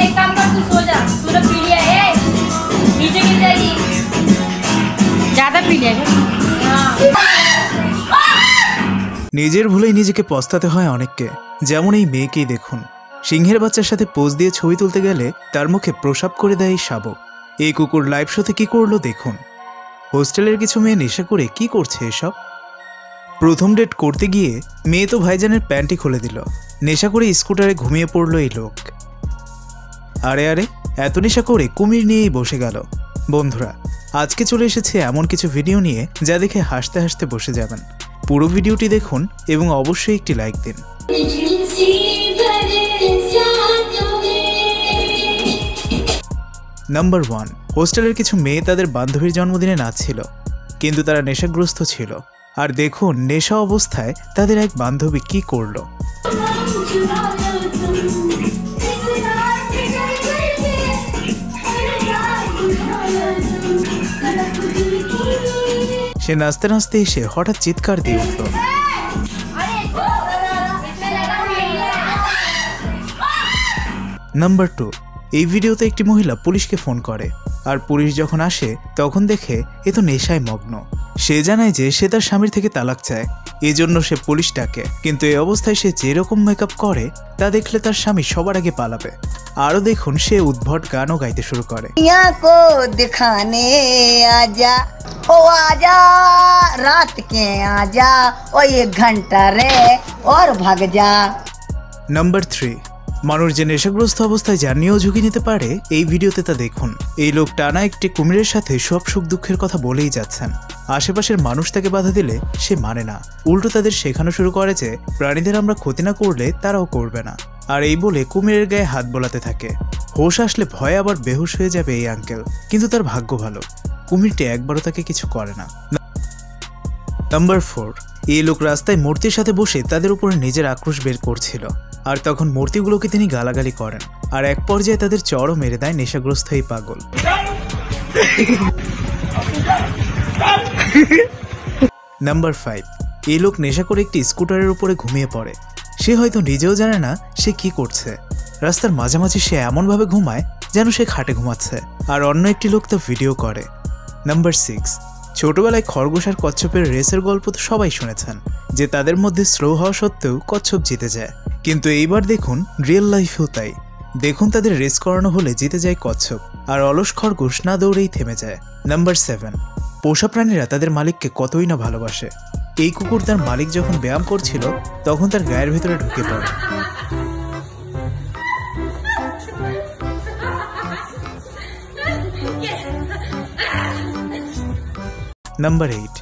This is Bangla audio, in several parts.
एक काम कर, तू सो जा, तूने पी लिया है, नीचे गिर जाएगी। ज्यादा पी लिया है। নিজের ভুলেই নিজেকে পস্তাতে হয় অনেককে। যেমন এই মেয়েকেই দেখুন, সিংহের বাচ্চার সাথে পোজ দিয়ে ছবি তুলতে গেলে তার মুখে প্রসাব করে দেয় এই শাবক। এই কুকুর লাইভ শোতে কি করলো দেখুন। হোস্টেলের কিছু মেয়ে নেশা করে কি করছে এসব। প্রথম ডেট করতে গিয়ে মেয়ে তো ভাইজানের প্যান্টই খুলে দিল। নেশা করে স্কুটারে ঘুমিয়ে পড়লো এই লোক। আরে আরে, এত নেশা করে কুমির নিয়েই বসে গেল। বন্ধুরা, আজকে চলে এসেছে এমন কিছু ভিডিও নিয়ে যা দেখে হাসতে হাসতে বসে যাবেন। পুরো ভিডিওটি দেখুন এবং অবশ্যই একটি লাইক দিন। নাম্বার 1, হোস্টেলের কিছু মেয়ে তাদের বান্ধবীর জন্মদিনে নাচছিল, কিন্তু তারা নেশাগ্রস্ত ছিল। আর দেখুন নেশা অবস্থায় তাদের এক বান্ধবী কি করলো। সে নাচতে নাচতে এসে হঠাৎ চিৎকার দিয়ে উঠল। নাম্বার 2, এই ভিডিওতে একটি মহিলা পুলিশকে ফোন করে। আর পুলিশ যখন আসে তখন দেখে এ তো নেশায় মগ্ন। সে জানায় যে সে তার স্বামীর থেকে তালাক চায়, এজন্য সে পুলিশ ডাকে। কিন্তু এই অবস্থায় সে যেরকম মেকআপ করে তা দেখলে তার স্বামী সবার আগে পালাবে। আরো দেখুন সে উদ্ভট গানও গাইতে শুরু করে। ओ आजा रात के आजा ओ 1 घंटा रे और भाग जा। নাম্বার 3, মানুষ যে নেশাগ্রস্ত অবস্থায় জানিয়েও ঝুঁকি নিতে পারে এই ভিডিওতে তা দেখুন। এই লোক টানা একটি কুমিরের সাথে সব সুখ দুঃখের কথা বলেই যাচ্ছেন। আশেপাশের মানুষ তাকে বাধা দিলে সে মানে না, উল্টো তাদের শেখানো শুরু করে যে প্রাণীদের আমরা ক্ষতি না করলে তারাও করবে না। আর এই বলে কুমিরের গায়ে হাত বোলাতে থাকে। হোশ আসলে ভয়ে আবার বেহুশ হয়ে যাবে এই আঙ্কেল, কিন্তু তার ভাগ্য ভালো, কুমিরটি একবারও তাকে কিছু করে না। নাম্বার 4, এই লোক রাস্তায় মূর্তির সাথে বসে তাদের উপরে নিজের আক্রোশ বের করছিল। আর তখন মূর্তিগুলোকে তিনি গালাগালি করেন। আর এক পর্যায়ে তাদের চড়ও মেরে দেয় নেশাগ্রস্ত এই পাগল। নাম্বার 5, এই লোক নেশা করে একটি স্কুটারের উপরে ঘুমিয়ে পড়ে। সে হয়তো নিজেও জানে না সে কি করছে। রাস্তার মাঝামাঝি সে এমনভাবে ঘুমায় যেন সে খাটে ঘুমাচ্ছে। আর অন্য একটি লোক তা ভিডিও করে। নাম্বার 6, ছোটবেলায় খরগোশ আর কচ্ছপের রেসের গল্প তো সবাই শুনেছেন, যে তাদের মধ্যে স্লো হওয়া সত্ত্বেও কচ্ছপ জিতে যায়। কিন্তু এইবার দেখুন রিয়েল লাইফেও তাই। দেখুন তাদের রেস করানো হলে জিতে যায় কচ্ছপ, আর অলস খরগোশ না দৌড়েই থেমে যায়। নাম্বার 7, পোষা প্রাণীরা তাদের মালিককে কতই না ভালোবাসে। এই কুকুর তার মালিক যখন ব্যায়াম করছিল তখন তার গায়ের ভিতরে ঢুকে পড়ে। নাম্বার 8,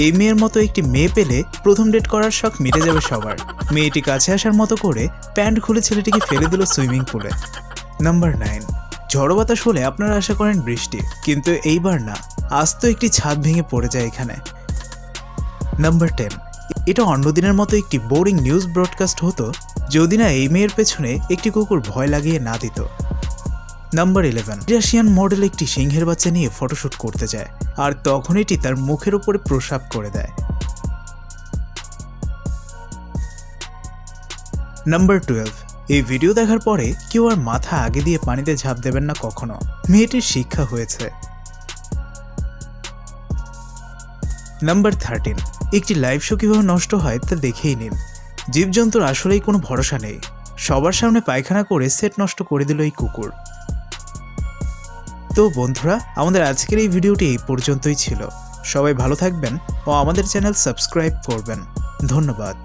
এই মেয়ের মতো একটি মেয়ে পেলে প্রথম ডেট করার শখ মিটে যাবে সবার। মেয়েটি কাছে আসার মতো করে প্যান্ট খুলে ছেলেটিকে ফেলে দিল সুইমিং পুলে। নাম্বার 9, ঝড়ো বাতাস হলে আপনারা আশা করেন বৃষ্টি, কিন্তু এইবার না, আজ তো একটি ছাদ ভেঙে পড়ে যায় এখানে। নাম্বার 10, এটা অন্যদিনের মতো একটি বোরিং নিউজ ব্রডকাস্ট হতো যদি না এই মেয়ের পেছনে একটি কুকুর ভয় লাগিয়ে না দিত। নাম্বার 11, রাশিয়ান মডেল একটি সিংহের বাচ্চা নিয়ে ফটোশুট করতে যায়, আর তখন এটি তার মুখের উপরে প্রসাব করে দেয়। নাম্বার 12, এই ভিডিও দেখার পরে কেউ আর মাথা আগে দিয়ে পানিতে ঝাঁপ দেবেন না কখনো। মেয়েটির শিক্ষা হয়েছে। নাম্বার 13, একটি লাইভ শো কিভাবে নষ্ট হয় তা দেখেই নিন। জীবজন্তুর আসলেই কোনো ভরসা নেই। সবার সামনে পায়খানা করে সেট নষ্ট করে দিল এই কুকুর। তো বন্ধুরা, আমাদের আজকের এই ভিডিওটি এই পর্যন্তই ছিল। সবাই ভালো থাকবেন ও আমাদের চ্যানেল সাবস্ক্রাইব করবেন। ধন্যবাদ।